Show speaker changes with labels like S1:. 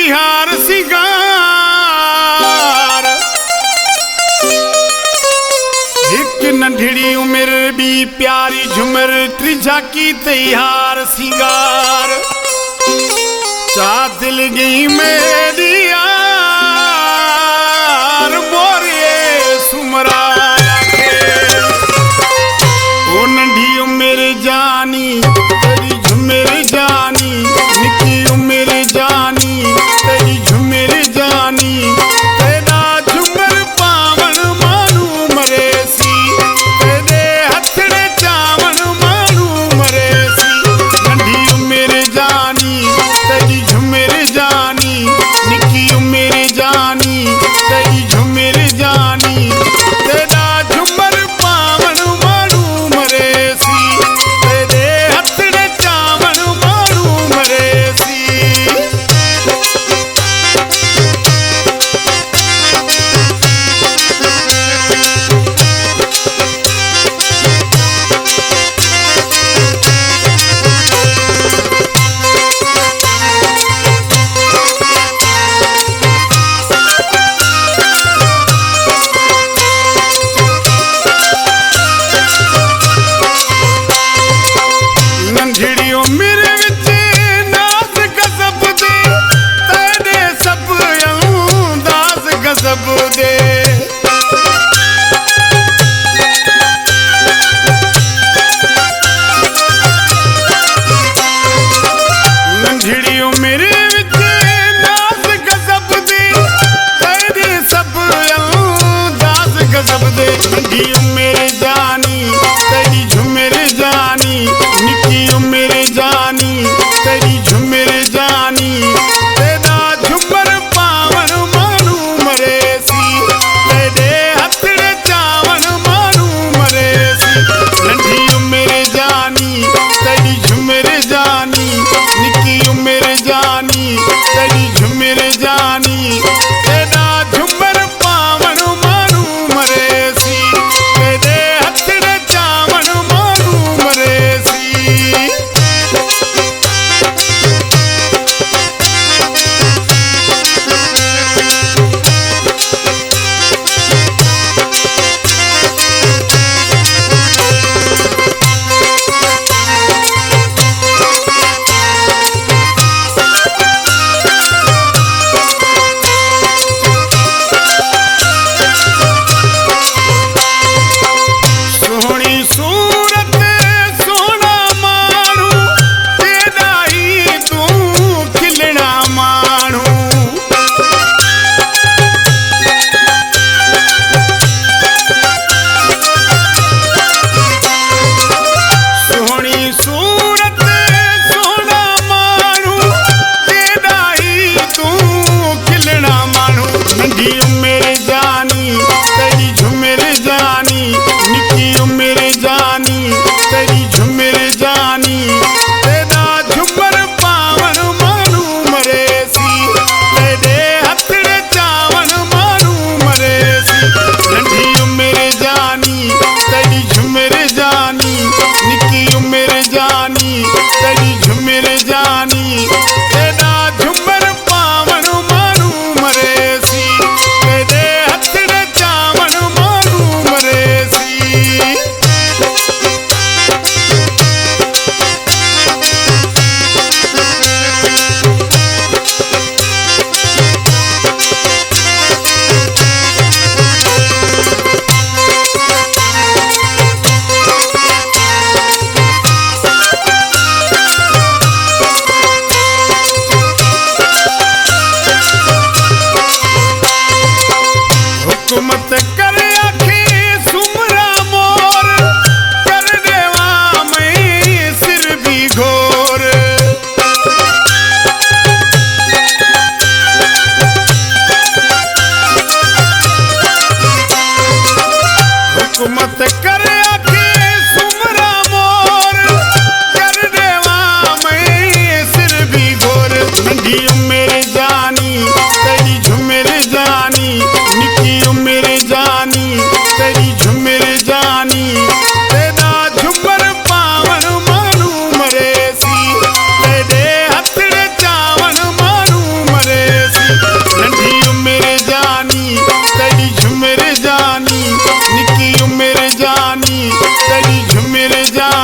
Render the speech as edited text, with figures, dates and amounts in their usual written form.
S1: हार सिंगार। एक नंढड़ी उम्र भी प्यारी झुमर त्रिजा की तैयार सिंगार। चा दिल गई मेरी यार बोरे सुमरा के। ओ नंढी उम्र जानी तेरी झुमर जानी, निकी उम्र जानी तेरी झुमर जानी। तेरा झुमर पावन मानू मरे सी, तेरे हथड़े चावन मानू मरे सी। नंढी उम्र जानी तेरी झुमर जानी, निकी उम्र जानी तेरी झुमर जानी। तेरा झुमर पावन मानू मरे सी, तेरे हथड़े चावन मानू मरे सी। नंढड़ी उम्र विच नाज़ गज़ब दे, तेरे सब अंदाज़ गज़ब दे। नंढड़ी उम्र विच नाज़ गज़ब दे, तेरे सब अंदाज़ गज़ब दे। नंढी उम्र जानी तेरी झुमर जानी, निकी उम्र जानी तेरी झुमर जानी। तेरा झुमर पावन मानू मरे सी, तेरे हथड़े चावन मानू मरे सी। नंढी उम्र जानी तेरी झुमर जानी, निकी उम्र जानी तेरी झुमर जानी। तेरा झुमर पावन मानू मरे सी, तेरे हथड़े चावन मानू मरे सी। सोहनी सूरत सोना मानू, तेरा ही तू खिलना मानू। सोहनी सूरत सोना मानू, तेरा ही तू खिलना मानू। नंढी उम्र जानी तेरी झुमर जानी, निकी उम्र जानी तेरी झुमर जानी। तेरा झुमर पावन मानू मरे सी, तेरे हथड़े चावन मानू मरे सी। नंढी उम्र जानी तेरी झुमर जानी, निकी उम्र जानी तेरी झुमर जानी। तेरा झुमर पावन मानू मरे सी, तेरे हथड़े चावन मानू मरे सी। तेरी झुमिर जा